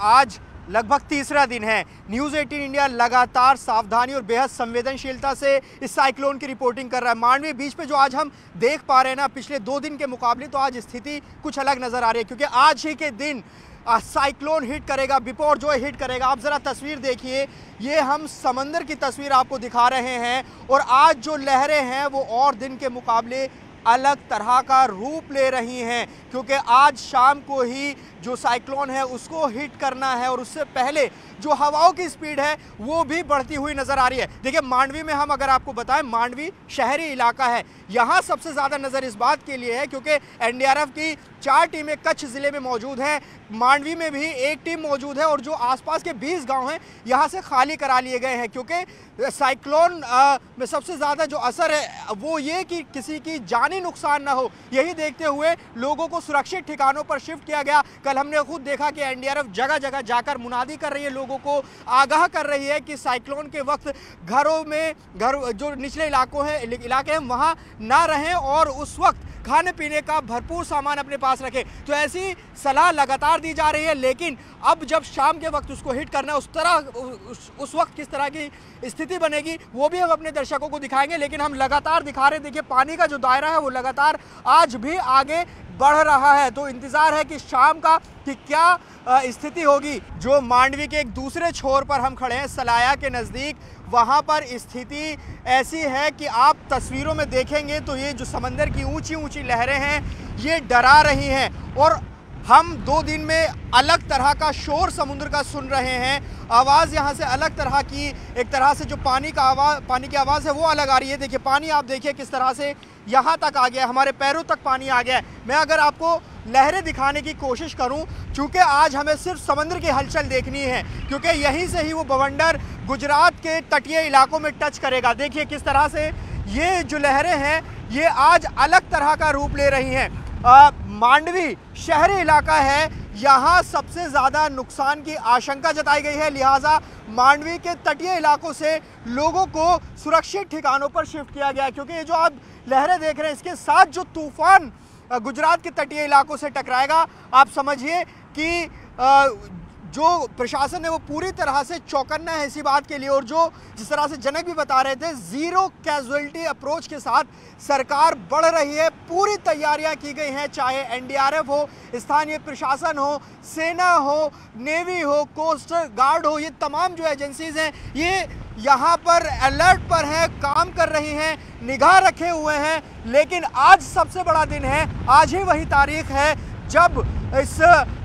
आज लगभग तीसरा दिन है। न्यूज़ 18 इंडिया लगातार सावधानी और बेहद संवेदनशीलता से इस साइक्लोन की रिपोर्टिंग कर रहा है। मांडवी बीच पे जो आज हम देख पा रहे हैं ना, पिछले 2 दिन के मुकाबले तो आज स्थिति कुछ अलग नज़र आ रही है, क्योंकि आज ही के दिन साइक्लोन हिट करेगा, बिपोरजॉय हिट करेगा। आप ज़रा तस्वीर देखिए, ये हम समंदर की तस्वीर आपको दिखा रहे हैं और आज जो लहरें हैं वो और दिन के मुकाबले अलग तरह का रूप ले रही हैं, क्योंकि आज शाम को ही जो साइक्लोन है उसको हिट करना है और उससे पहले जो हवाओं की स्पीड है वो भी बढ़ती हुई नज़र आ रही है। देखिए, मांडवी में हम अगर आपको बताएं, मांडवी शहरी इलाका है। यहाँ सबसे ज़्यादा नज़र इस बात के लिए है क्योंकि एनडीआरएफ की 4 टीमें कच्छ ज़िले में मौजूद हैं, मांडवी में भी 1 टीम मौजूद है और जो आसपास के 20 गांव हैं यहाँ से खाली करा लिए गए हैं, क्योंकि साइक्लोन में सबसे ज़्यादा जो असर है वो ये कि किसी की जानी नुकसान ना हो, यही देखते हुए लोगों को सुरक्षित ठिकानों पर शिफ्ट किया गया। कल हमने खुद देखा कि एनडीआरएफ जगह जगह जाकर मुनादी कर रही है, लोगों को आगाह कर रही है कि साइक्लोन के वक्त घर जो निचले इलाके हैं वहाँ ना रहें और उस वक्त खाने पीने का भरपूर सामान अपने पास रखें। तो ऐसी सलाह लगातार दी जा रही है, लेकिन अब जब शाम के वक्त उसको हिट करना है, उस वक्त किस तरह की स्थिति बनेगी वो भी हम अपने दर्शकों को दिखाएंगे। लेकिन हम लगातार दिखा रहे हैं, देखिए पानी का जो दायरा है वो लगातार आज भी आगे बढ़ रहा है। तो इंतज़ार है कि शाम का कि क्या स्थिति होगी। जो मांडवी के एक दूसरे छोर पर हम खड़े हैं, सलाया के नज़दीक, वहाँ पर स्थिति ऐसी है कि आप तस्वीरों में देखेंगे तो ये जो समंदर की ऊंची ऊंची लहरें हैं ये डरा रही हैं और हम 2 दिन में अलग तरह का शोर समुद्र का सुन रहे हैं। आवाज़ यहाँ से अलग तरह की, एक तरह से जो पानी की आवाज़ है वो अलग आ रही है। देखिए पानी, आप देखिए किस तरह से यहाँ तक आ गया, हमारे पैरों तक पानी आ गया है। मैं अगर आपको लहरें दिखाने की कोशिश करूं, चूँकि आज हमें सिर्फ समंदर की हलचल देखनी है, क्योंकि यहीं से ही वो बवंडर गुजरात के तटीय इलाकों में टच करेगा। देखिए किस तरह से ये जो लहरें हैं ये आज अलग तरह का रूप ले रही हैं। मांडवी शहरी इलाका है, यहाँ सबसे ज़्यादा नुकसान की आशंका जताई गई है, लिहाजा मांडवी के तटीय इलाकों से लोगों को सुरक्षित ठिकानों पर शिफ्ट किया गया है। क्योंकि ये जो आप लहरें देख रहे हैं, इसके साथ जो तूफान गुजरात के तटीय इलाकों से टकराएगा, आप समझिए कि जो प्रशासन है वो पूरी तरह से चौकन्ना है इसी बात के लिए। और जो जिस तरह से जनक भी बता रहे थे, ज़ीरो कैजुअलिटी अप्रोच के साथ सरकार बढ़ रही है, पूरी तैयारियां की गई हैं, चाहे एनडीआरएफ हो, स्थानीय प्रशासन हो, सेना हो, नेवी हो, कोस्ट गार्ड हो, ये तमाम जो एजेंसीज हैं ये यहाँ पर अलर्ट पर हैं, काम कर रही हैं, निगाह रखे हुए हैं। लेकिन आज सबसे बड़ा दिन है, आज ही वही तारीख है जब इस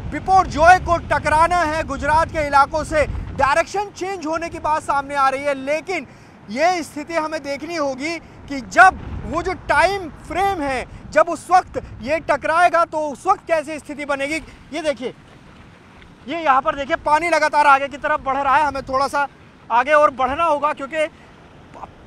बिपोरजॉय को टकराना है गुजरात के इलाकों से। डायरेक्शन चेंज होने की बात सामने आ रही है, लेकिन ये स्थिति हमें देखनी होगी कि जब वो जो टाइम फ्रेम है, जब उस वक्त ये टकराएगा तो उस वक्त कैसी स्थिति बनेगी। ये देखिए, ये यहाँ पर देखिए पानी लगातार आगे की तरफ बढ़ रहा है, हमें थोड़ा सा आगे और बढ़ना होगा क्योंकि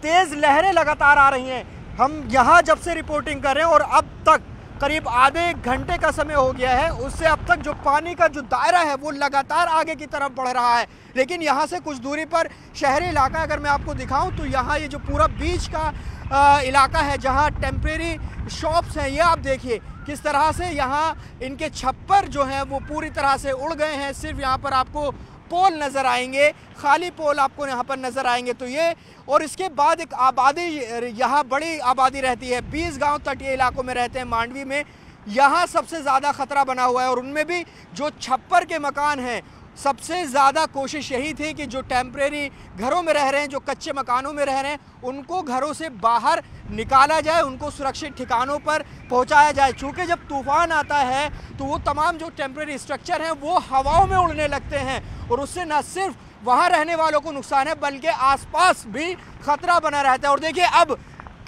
तेज़ लहरें लगातार आ रही हैं। हम यहाँ जब से रिपोर्टिंग कर रहे हैं और अब तक करीब आधे घंटे का समय हो गया है, उससे अब तक जो पानी का जो दायरा है वो लगातार आगे की तरफ बढ़ रहा है। लेकिन यहाँ से कुछ दूरी पर शहरी इलाका अगर मैं आपको दिखाऊं तो यहाँ ये जो पूरा बीच का इलाका है जहाँ टेम्परेरी शॉप्स हैं, ये आप देखिए किस तरह से यहाँ इनके छप्पर जो हैं वो पूरी तरह से उड़ गए हैं। सिर्फ यहाँ पर आपको पोल नज़र आएंगे, खाली पोल आपको यहाँ पर नज़र आएंगे। तो ये, और इसके बाद एक आबादी, यहाँ बड़ी आबादी रहती है, 20 गांव तटीय इलाकों में रहते हैं मांडवी में, यहाँ सबसे ज़्यादा ख़तरा बना हुआ है। और उनमें भी जो छप्पर के मकान हैं, सबसे ज़्यादा कोशिश यही थी कि जो टेम्परेरी घरों में रह रहे हैं, जो कच्चे मकानों में रह रहे हैं, उनको घरों से बाहर निकाला जाए, उनको सुरक्षित ठिकानों पर पहुंचाया जाए। चूँकि जब तूफ़ान आता है तो वो तमाम जो टेम्परेरी स्ट्रक्चर हैं वो हवाओं में उड़ने लगते हैं और उससे न सिर्फ वहाँ रहने वालों को नुकसान है बल्कि आसपास भी खतरा बना रहता है। और देखिए अब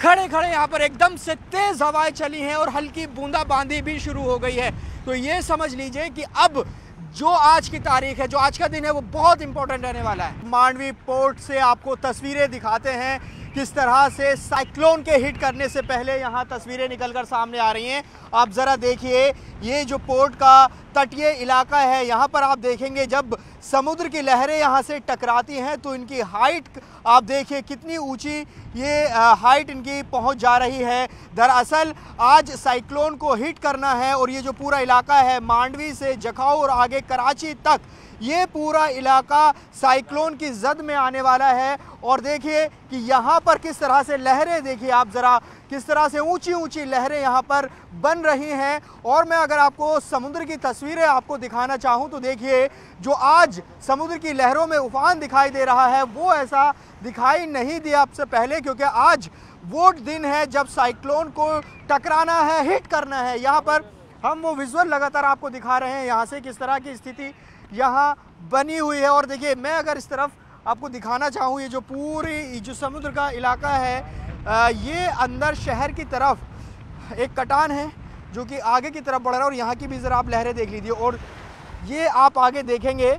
खड़े खड़े यहाँ पर एकदम से तेज़ हवाएं चली हैं और हल्की बूंदाबांदी भी शुरू हो गई है। तो ये समझ लीजिए कि अब जो आज की तारीख है, जो आज का दिन है, वो बहुत इंपॉर्टेंट रहने वाला है। मांडवी पोर्ट से आपको तस्वीरें दिखाते हैं किस तरह से साइक्लोन के हिट करने से पहले यहाँ तस्वीरें निकलकर सामने आ रही हैं। आप ज़रा देखिए, ये जो पोर्ट का तटीय इलाका है। यहाँ पर आप देखेंगे जब समुद्र की लहरें यहाँ से टकराती हैं तो इनकी हाइट आप देखिए कितनी ऊंची ये हाइट इनकी पहुँच जा रही है। दरअसल आज साइक्लोन को हिट करना है और ये जो पूरा इलाका है मांडवी से जखाऊ और आगे कराची तक, ये पूरा इलाका साइक्लोन की जद में आने वाला है। और देखिए कि यहाँ पर किस तरह से लहरें, देखिए आप ज़रा किस तरह से ऊंची ऊंची लहरें यहाँ पर बन रही हैं। और मैं अगर आपको समुद्र की तस्वीरें आपको दिखाना चाहूँ तो देखिए जो आज समुद्र की लहरों में उफान दिखाई दे रहा है वो ऐसा दिखाई नहीं दिया आपसे पहले, क्योंकि आज वो दिन है जब साइक्लोन को टकराना है, हिट करना है। यहाँ पर हम वो विजुअल लगातार आपको दिखा रहे हैं यहाँ से किस तरह की स्थिति यहाँ बनी हुई है। और देखिए मैं अगर इस तरफ आपको दिखाना चाहूँ, ये जो पूरी जो समुद्र का इलाका है ये अंदर शहर की तरफ एक कटान है जो कि आगे की तरफ बढ़ रहा है। और यहाँ की भी ज़रा आप लहरें देख लीजिए। और ये आप आगे देखेंगे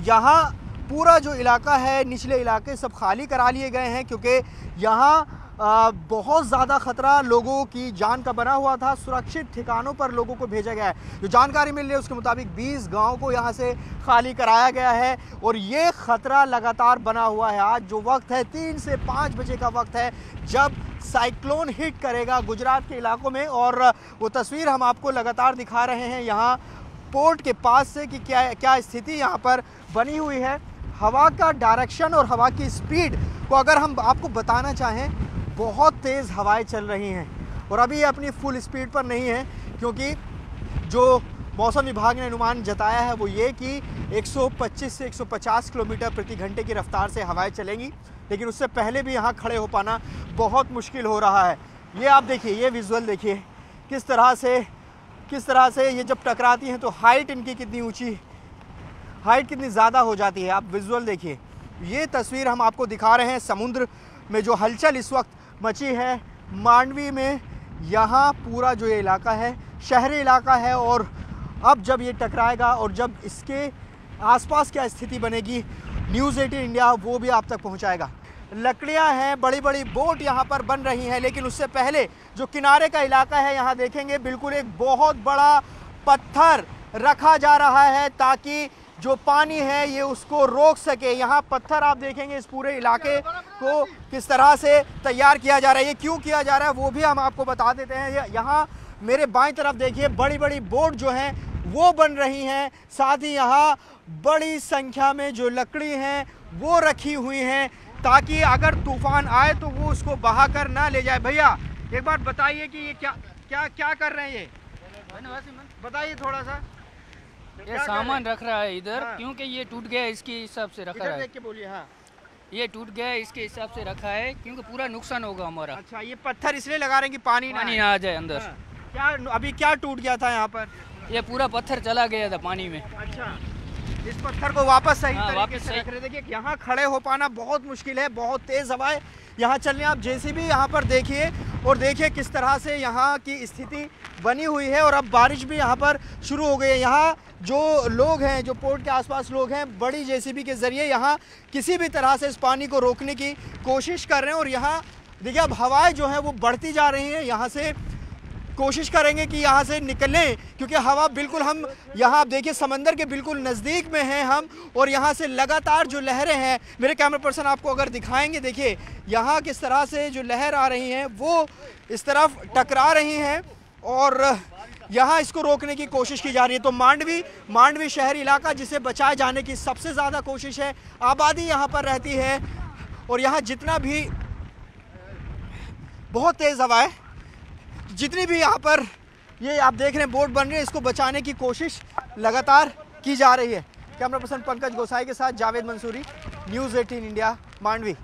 यहाँ पूरा जो इलाका है, निचले इलाके सब खाली करा लिए गए हैं, क्योंकि यहाँ बहुत ज़्यादा ख़तरा लोगों की जान का बना हुआ था। सुरक्षित ठिकानों पर लोगों को भेजा गया है। जो जानकारी मिल रही है उसके मुताबिक 20 गांव को यहाँ से खाली कराया गया है और ये ख़तरा लगातार बना हुआ है। आज जो वक्त है 3 से 5 बजे का वक्त है जब साइक्लोन हिट करेगा गुजरात के इलाकों में। और वो तस्वीर हम आपको लगातार दिखा रहे हैं यहाँ पोर्ट के पास से कि क्या स्थिति यहाँ पर बनी हुई है। हवा का डायरेक्शन और हवा की स्पीड को अगर हम आपको बताना चाहें, बहुत तेज़ हवाएं चल रही हैं और अभी ये अपनी फुल स्पीड पर नहीं है, क्योंकि जो मौसम विभाग ने अनुमान जताया है वो ये कि 125 से 150 किलोमीटर प्रति घंटे की रफ्तार से हवाएं चलेंगी। लेकिन उससे पहले भी यहाँ खड़े हो पाना बहुत मुश्किल हो रहा है। ये आप देखिए, ये विजुअल देखिए किस तरह से ये जब टकराती हैं तो हाइट इनकी कितनी ऊँची, हाइट कितनी ज़्यादा हो जाती है। आप विजुअल देखिए, ये तस्वीर हम आपको दिखा रहे हैं समुद्र में जो हलचल इस वक्त मची है मांडवी में। यहाँ पूरा जो ये इलाका है शहरी इलाका है और अब जब ये टकराएगा और जब इसके आसपास क्या स्थिति बनेगी, न्यूज़ 18 इंडिया वो भी आप तक पहुँचाएगा। लकड़ियाँ हैं, बड़ी बड़ी बोट यहाँ पर बन रही हैं, लेकिन उससे पहले जो किनारे का इलाका है यहाँ देखेंगे बिल्कुल एक बहुत बड़ा पत्थर रखा जा रहा है ताकि जो पानी है ये उसको रोक सके। यहाँ पत्थर आप देखेंगे इस पूरे इलाके को किस तरह से तैयार किया जा रहा है। ये क्यों किया जा रहा है वो भी हम आपको बता देते हैं। यहाँ मेरे बाईं तरफ देखिए बड़ी बड़ी बोट जो हैं वो बन रही हैं, साथ ही यहाँ बड़ी संख्या में जो लकड़ी हैं वो रखी हुई हैं ताकि अगर तूफान आए तो वो उसको बहा कर ना ले जाए। भैया एक बार बताइए कि ये क्या कर रहे हैं, ये बताइए थोड़ा सा। ये सामान रख रहा है इधर। हाँ। क्योंकि ये टूट गया इसके हिसाब से रखा है। देख के बोलिए। हाँ, ये टूट गया इसके हिसाब से रखा है क्योंकि पूरा नुकसान होगा हमारा। अच्छा, ये पत्थर इसलिए लगा रहे हैं कि पानी ना आ जाए अंदर। हाँ। क्या अभी क्या टूट गया था यहाँ पर? ये पूरा पत्थर चला गया था पानी में। अच्छा, इस पत्थर को वापस सही तरीके से रख रहे। देखिए यहाँ खड़े हो पाना बहुत मुश्किल है, बहुत तेज हवाएं यहाँ चल रही हैं। आप जेसीबी यहाँ पर देखिए और देखिए किस तरह से यहाँ की स्थिति बनी हुई है। और अब बारिश भी यहाँ पर शुरू हो गई है। यहाँ जो लोग हैं, जो पोर्ट के आसपास लोग हैं, बड़ी जेसीबी के ज़रिए यहाँ किसी भी तरह से इस पानी को रोकने की कोशिश कर रहे हैं। और यहाँ देखिए अब हवाएं जो हैं वो बढ़ती जा रही हैं। यहाँ से कोशिश करेंगे कि यहाँ से निकलें, क्योंकि हवा बिल्कुल, हम यहाँ आप देखिए समंदर के बिल्कुल नज़दीक में हैं हम, और यहाँ से लगातार जो लहरें हैं, मेरे कैमरा पर्सन आपको अगर दिखाएंगे, देखिए यहाँ किस तरह से जो लहर आ रही हैं वो इस तरफ टकरा रही हैं और यहाँ इसको रोकने की कोशिश की जा रही है। तो मांडवी शहरी इलाका जिसे बचाए जाने की सबसे ज़्यादा कोशिश है। आबादी यहाँ पर रहती है और यहाँ जितना भी बहुत तेज़ हवा है, जितनी भी यहाँ पर ये आप देख रहे हैं बोट बन रही है, इसको बचाने की कोशिश लगातार की जा रही है। कैमरा पर्सन पंकज गोसाई के साथ जावेद मंसूरी, न्यूज़ 18 इंडिया, मांडवी।